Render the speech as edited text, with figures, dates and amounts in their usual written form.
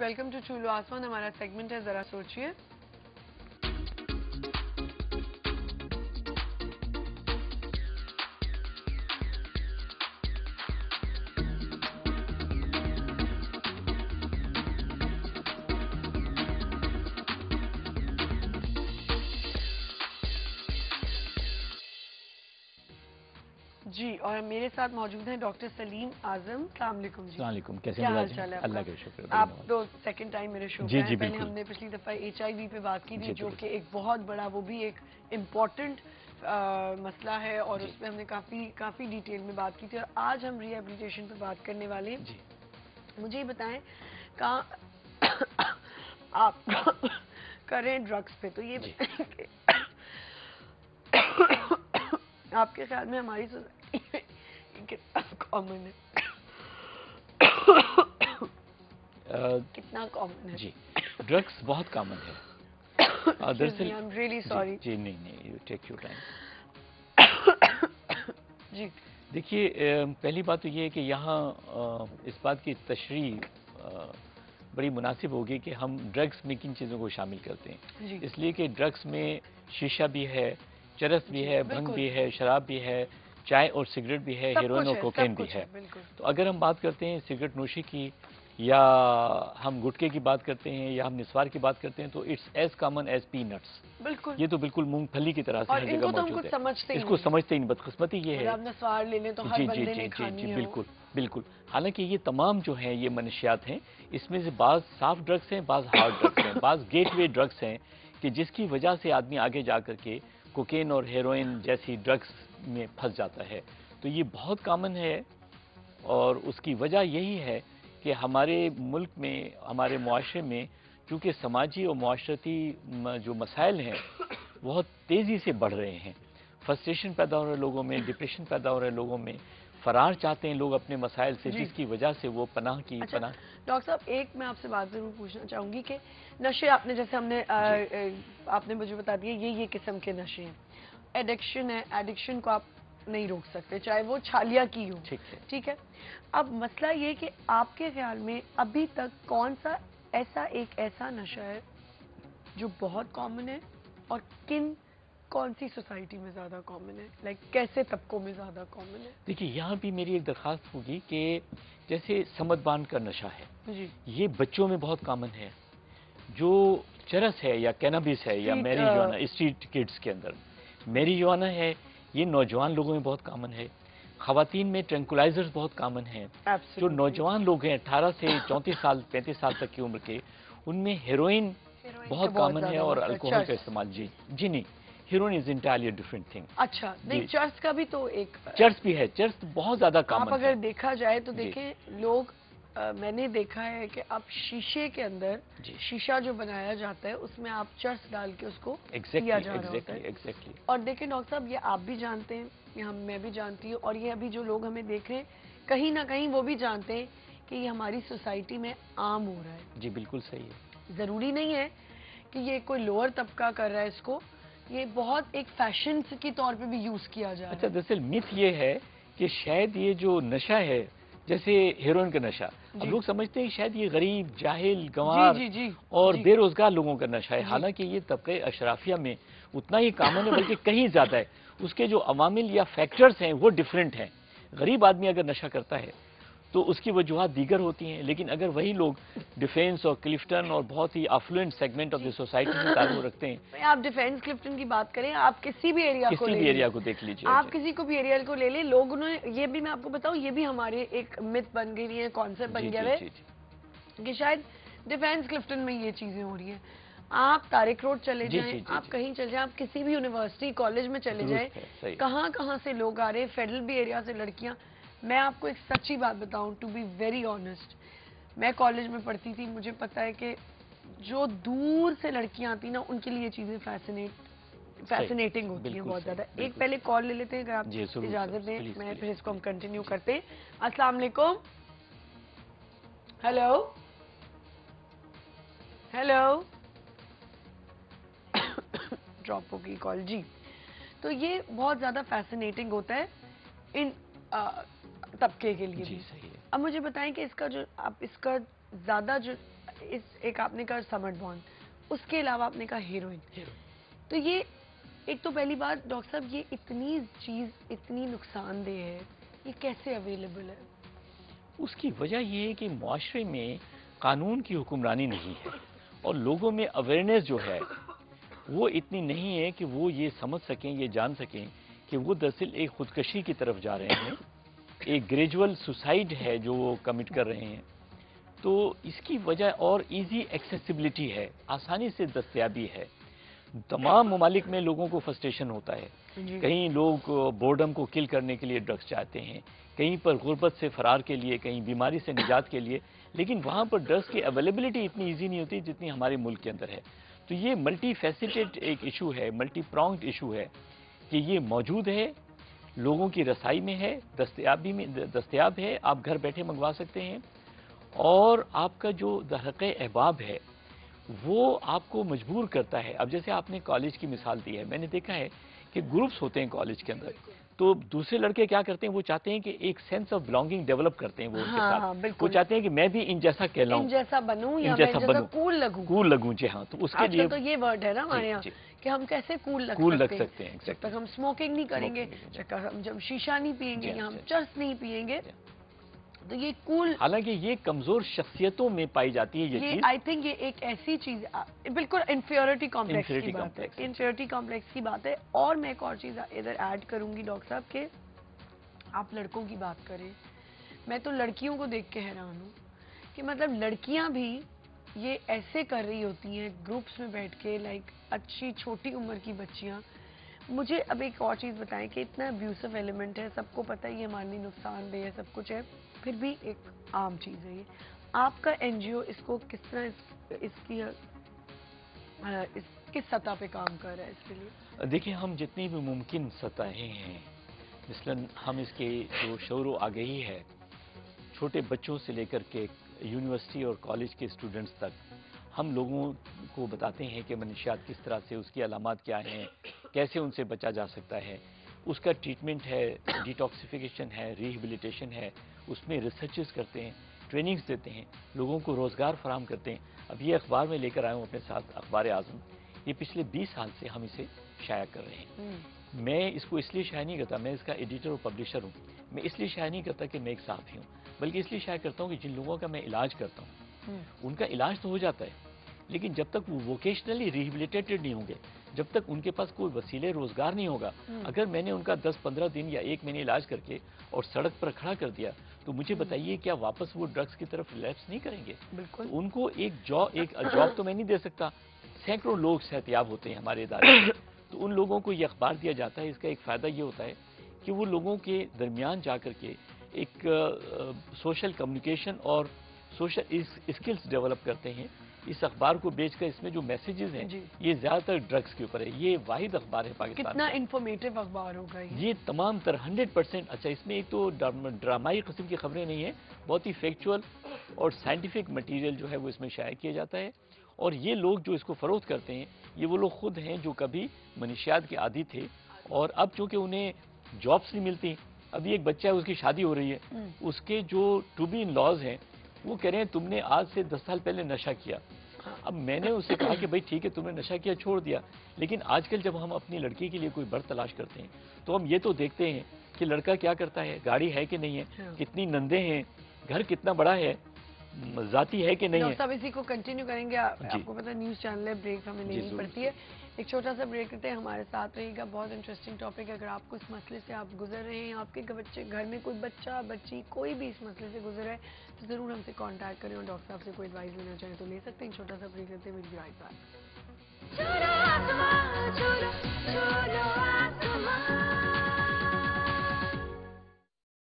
Welcome to चूलो आसमान। हमारा segment है जरा सोचिए। जी, और मेरे साथ मौजूद हैं डॉक्टर सलीम आजम। अस्सलाम वालेकुम जी। अस्सलाम वालेकुम, कैसे क्या हैं? हाल चाल है आपका? अल्लाह का शुक्र। आप तो सेकंड टाइम मेरे शो पे जी हैं। जी पहले बिल्कुल। हमने पिछली दफा HIV पे बात की थी, जो बिल्कुल। कि एक बहुत बड़ा, वो भी एक इम्पोर्टेंट मसला है, और उसमें हमने काफी डिटेल में बात की थी। और आज हम रिहेबिलिटेशन पे बात करने वाले हैं। जी। मुझे ये बताएं, कहाँ आप कर रहे हैं ड्रग्स पे, तो ये बताएं कि आपके ख्याल में हमारी सोसाइटी में कितना कॉमन है? कितना कॉमन है? जी, ड्रग्स बहुत कॉमन है। दरअसल आई एम रियली सॉरी। जी नहीं, यू टेक योर टाइम। जी देखिए, पहली बात तो ये है कि यहाँ इस बात की तशरीह बड़ी मुनासिब होगी कि हम ड्रग्स में किन चीज़ों को शामिल करते हैं। जी इसलिए कि ड्रग्स में शीशा भी है, चरस भी है, भंग भी है, शराब भी है, चाय और सिगरेट भी है, हेरोइन और कोकेन भी है। तो अगर हम बात करते हैं सिगरेट नोशी की, या हम गुटखे की बात करते हैं, या हम निस्वार की बात करते हैं, तो it's as common as peanuts. बिल्कुल, ये तो बिल्कुल मूंगफली की तरह से हर जगह मौजूद है। इसको समझते ही नहीं। बदकिस्मती ये है, नस्वार ले लें तो हर बंदे ने खानी है। बिल्कुल बिल्कुल। हालांकि ये तमाम जो हैं ये मनशियात हैं। इसमें से बाज़ सॉफ्ट ड्रग्स हैं, बाज़ हार्ड ड्रग्स हैं, बाज़ गेटवे ड्रग्स हैं कि जिसकी वजह से आदमी आगे जा करके कोकेन और हेरोइन जैसी ड्रग्स में फंस जाता है। तो ये बहुत कॉमन है, और उसकी वजह यही है कि हमारे मुल्क में, हमारे मुआशरे में, क्योंकि समाजी और मुआशरती जो मसाइल हैं बहुत तेज़ी से बढ़ रहे हैं। फ्रस्ट्रेशन पैदा हो रहा है लोगों में, डिप्रेशन पैदा हो रहा है लोगों में, फरार चाहते हैं लोग अपने मसाइल से, जिसकी वजह से वो पनाह की पनाह। डॉक्टर साहब, एक मैं आपसे बात जरूर पूछना चाहूँगी कि नशे, आपने जैसे आपने मुझे बता दिया ये किस्म के नशे हैं। एडिक्शन है, एडिक्शन को आप नहीं रोक सकते, चाहे वो छालिया की हो। ठीक है। अब मसला ये कि आपके ख्याल में अभी तक कौन सा ऐसा नशा है जो बहुत कॉमन है, और कौन सी सोसाइटी में ज्यादा कॉमन है? लाइक कैसे तबकों में ज्यादा कॉमन है? देखिए, यहाँ भी मेरी एक दरख्वास्त होगी कि जैसे समदबान का नशा है जी, ये बच्चों में बहुत कॉमन है। जो चरस है या कैनाबिस है या मैरिजुआना, स्ट्रीट किड्स के अंदर मैरिजुआना है, ये नौजवान लोगों में बहुत कॉमन है। खवातीन में ट्रैंकुलाइजर्स बहुत कॉमन हैं। जो नौजवान लोग हैं 18 से 34 साल 35 साल तक की उम्र के, उनमें हेरोइन बहुत कॉमन है, और अल्कोहल का इस्तेमाल। जी नहीं, heroin is entirely different thing. अच्छा, नहीं, चर्च का भी तो एक चर्च भी है, चर्च बहुत ज्यादा कॉमन है। आप अगर देखा जाए तो देखें लोग, मैंने देखा है कि आप शीशे के अंदर शीशा जो बनाया जाता है उसमें आप चर्च डाल के उसको किया जा रहा होता है। और देखें डॉक्टर साहब, ये आप भी जानते हैं, ये मैं भी जानती हूँ, और ये अभी जो लोग हमें देख रहे हैं कहीं ना कहीं वो भी जानते हैं कि ये हमारी सोसाइटी में आम हो रहा है। जी बिल्कुल सही है। जरूरी नहीं है कि ये कोई लोअर तबका कर रहा है इसको, ये बहुत एक फैशन के तौर पे भी यूज किया जा रहा है। अच्छा, दरअसल मिथ ये है कि शायद ये जो नशा है, जैसे हेरोइन का नशा, अब लोग समझते हैं शायद ये गरीब, जाहिल, गंवार और बेरोजगार लोगों का नशा है। हालांकि ये तबके अशराफिया में उतना ही कॉमन है, बल्कि कहीं ज्यादा है। उसके जो अवामिल या फैक्टर्स हैं वो डिफरेंट हैं। गरीब आदमी अगर नशा करता है तो उसकी वजूहत दीगर होती हैं, लेकिन अगर वही लोग डिफेंस और क्लिफ्टन और बहुत ही affluent segment of the society से ताल्लुक रखते हैं। आप डिफेंस क्लिफ्टन की बात करें, आप किसी भी एरिया को देख लीजिए, आप किसी को भी एरिया को ले लें, लोगों ने, ये भी मैं आपको बताऊं, ये भी हमारे एक मिथ बन गई है, कॉन्सेप्ट बन गया है कि शायद डिफेंस क्लिफ्टन में ये चीजें हो रही है। आप तारिक रोड चले जाएं, आप कहीं चले जाएं, आप किसी भी यूनिवर्सिटी कॉलेज में चले जाएं, कहाँ से लोग आ रहे हैं, फेडरल भी एरिया से लड़कियां। मैं आपको एक सच्ची बात बताऊं, टू बी वेरी ऑनेस्ट, मैं कॉलेज में पढ़ती थी, मुझे पता है कि जो दूर से लड़कियां आती ना, उनके लिए चीजें फैसिनेटिंग होती हैं बहुत ज्यादा। एक पहले कॉल ले लेते हैं अगर आप इजाजत दें, मैं फिर इसको हम कंटिन्यू करते हैं। अस्सलाम वालेकुम। हेलो हेलो ड्रॉप होगी कॉल जी। तो ये बहुत ज्यादा फैसिनेटिंग होता है इन तबके के लिए भी। सही है। अब मुझे बताएं कि इसका जो, आप इसका ज्यादा जो ایک آپ نے کہا سمٹ بانڈ, اس کے علاوہ آپ نے کہا ہیروئن. تو یہ ایک تو پہلی بات ڈاکٹر صاحب, یہ اتنی چیز اتنی نقصان دہ ہے, یہ کیسے اویلیبل ہے؟ اس کی وجہ یہ ہے کہ معاشرے میں قانون کی حکمرانی نہیں ہے, اور لوگوں میں اویئرنیس جو ہے وہ اتنی نہیں ہے کہ وہ یہ سمجھ سکیں, یہ جان سکیں کہ وہ دراصل ایک خودکشی کی طرف جا رہے ہیں, ایک گریجول سوسائڈ ہے جو وہ کمٹ کر رہے ہیں. تو اس کی وجہ اور ایزی ایکسیسیبلٹی ہے, آسانی سے دستیابی ہے. تمام ممالک میں لوگوں کو فرسٹریشن ہوتا ہے. کہیں لوگ بورڈم کو کل کرنے کے لیے ڈرگس چاہتے ہیں, کہیں پر غربت سے فرار کے لیے, کہیں بیماری سے نجات کے لیے, لیکن وہاں پر ڈرگس کی اویلیبلٹی اتنی ایزی نہیں ہوتی جتنی ہمارے ملک کے اندر ہے. تو یہ ملٹی فیسیٹڈ ایک ایشو ہے, ملٹی پرانگڈ ایشو ہے کہ یہ موجود ہے, لوگوں کی رسائی میں ہے, دستیاب ہے, آپ گھر بیٹھے منگوا سکتے ہیں. اور آپ کا جو حق احباب ہے وہ آپ کو مجبور کرتا ہے. اب جیسے آپ نے کالج کی مثال دی ہے, میں نے دیکھا ہے کہ گروپس ہوتے ہیں کالج کے اندر, تو دوسرے لڑکے کیا کرتے ہیں, وہ چاہتے ہیں کہ ایک سینس آف بلانگنگ ڈیولپ کرتے ہیں وہ ان کے ساتھ. وہ چاہتے ہیں کہ میں بھی ان جیسا کہلاؤں, ان جیسا بنوں, یا میں جیسا کول لگوں. جی ہاں, تو اس کے لیے تو یہ ورڈ ہے نا ہمارے یہاں کہ ہم کیسے کول لگ سکتے ہیں. جب تک ہم اسموکنگ نہیں کریں گے, جب شیشہ نہیں پیئیں گے, یا ہم چرس نہیں پیئیں گے, تو یہ کول. حالانکہ یہ کمزور شخصیتوں میں پائی جاتی ہے یہ چیز. آئی تھنک یہ ایک ایسی چیز بالکل انفیریٹی کمپلیکس کی بات ہے, انفیریٹی کمپلیکس کی بات ہے. اور میں ایک اور چیز ادھر ایڈ کروں گی ڈاکٹر صاحب, کہ آپ لڑکوں کی بات کریں, میں تو لڑکیوں کو دیکھ کے حیران ہوں کہ مطلب لڑکیاں بھی یہ ایسے کر رہی ہوتی ہیں گروپس میں بیٹھ کے, لائک اچھی چھوٹی عمر کی بچیاں. مجھے اب ایک اور چیز بتائیں کہ اتنا ابیوسو ایلیمنٹ ہے, سب کو پتہ ہے یہ ہمارے لیے نقصان دہ ہے, سب کچھ ہے, پھر بھی ایک عام چیز ہے یہ. آپ کا این جی او اس کو کس طرح کس سطح پہ کام کر رہا ہے اس کے لیے؟ دیکھیں, ہم جتنی بھی ممکن سطحیں ہیں, مثلاً ہم اس کے جو شعور و آگہی ہے چھوٹے بچوں سے لے کر کے یونیورسٹی اور کالج کے اسٹوڈنٹس تک, ہم لوگوں کو بتاتے ہیں کہ منشیات کس طرح سے, اس کی علامات کیا ہیں, کیسے ان سے بچا جا سکتا ہے, اس کا ٹریٹمنٹ ہے, ڈیٹاکسیفیکیشن ہے, ریہیبلیٹیشن ہے, اس میں ریسرچز کرتے ہیں, ٹریننگز دیتے ہیں, لوگوں کو روزگار فراہم کرتے ہیں. اب یہ اخبار میں لے کر آیا ہوں اپنے ساتھ, اخبار اعظم, یہ پچھلے 20 سال سے ہم اسے شائع کر رہے ہیں. میں اس کو اس لیے شائع نہیں کرتا, میں اس کا ایڈیٹر اور پبلشر ہوں. میں اس لیے شائع نہیں کرتا کہ میں ایک صحافی ہوں, بلکہ اس لیے شائع کرتا ہوں کہ جن لوگوں کا میں علاج کرتا ہوں ان کا علاج تو ہو جاتا ہے, لیکن جب تک وہ ووکیشنلی ریہیبلیٹیٹڈ نہیں ہوں گے, جب تک ان کے پاس کوئی وسیلے روزگار نہیں ہوگا, اگر میں نے ان کا 10-15 دن یا 1 مہینے علاج کر کے اور سڑک پر کھڑا کر دیا, تو مجھے بتائیے کیا واپس وہ ڈرگس کی طرف ریلیپس نہیں کریں گے؟ بالکل. ان کو ایک جاب تو میں نہیں دے سکتا. سینکڑوں لوگ صحتیاب ہوتے ہیں ہمارے ادارے میں, تو ان لوگوں کو یہ اخبار دیا جاتا ہے. اس کا ایک فائدہ یہ ہوتا ہے کہ وہ لوگوں کے درمیان جا کر کے ایک سوشل کمیونیکیشن اور سوشل اسکلز ڈیولپ کرتے ہیں. اس اخبار کو بیچ کر اس میں جو میسیجز ہیں یہ زیادہ تر ڈرگس کے اوپر ہے. یہ واحد اخبار ہے پاکستان. کتنا انفارمیٹیو اخبار ہوگا یہ تمام تر 100%. اچھا, اس میں ایک تو ڈرامائی قسم کی خبریں نہیں ہیں, بہت ہی فیکچول اور سائنٹیفک مٹیریل جو ہے وہ اس میں شائع کیا جاتا ہے. اور یہ لوگ جو اس کو فروخت کرتے ہیں یہ وہ لوگ خود ہیں جو کبھی منشیات کے عادی تھے, اور اب چونکہ انہیں جابس نہیں ملتی. ابھی ایک بچہ ہے, اس کی شادی ہو رہی ہے, اس کے جو ٹو بی ان لاز ہیں وہ کہہ رہے ہیں تم نے آج سے 10 سال پہلے نشہ کیا. اب میں نے اس سے کہا کہ بھائی ٹھیک ہے, تم نے نشہ کیا, چھوڑ دیا, لیکن آج کل جب ہم اپنی لڑکی کے لیے کوئی بر تلاش کرتے ہیں تو ہم یہ تو دیکھتے ہیں کہ لڑکا کیا کرتا ہے, گاڑی ہے کہ نہیں ہے, کتنی نندے ہیں, گھر کتنا بڑا ہے, ذاتی ہے کہ نہیں ہے. صاحب اسی کو کنٹینیو کریں گے. آپ کو پتا نیوز چینل ہے, بریک ہمیں لینی پڑتی ہے. ایک چھوٹا سا بریک کرتے ہیں, ہمارے ساتھ رہے گا. بہت انٹرسٹنگ ٹاپک ہے. اگر آپ کو اس مسئلے سے آپ گزر رہے ہیں, آپ کے گھر میں کوئی بچہ بچی کوئی بھی اس مسئلے سے گزر ہے, تو ضرور ہم سے کانٹیکٹ کریں, اور ڈاکٹر صاحب سے کوئی ایڈوائز لینا چاہیں تو لے سکتے ہیں. چھوٹا سا بریک کرتے ہیں, ویل بی رائٹ بیک.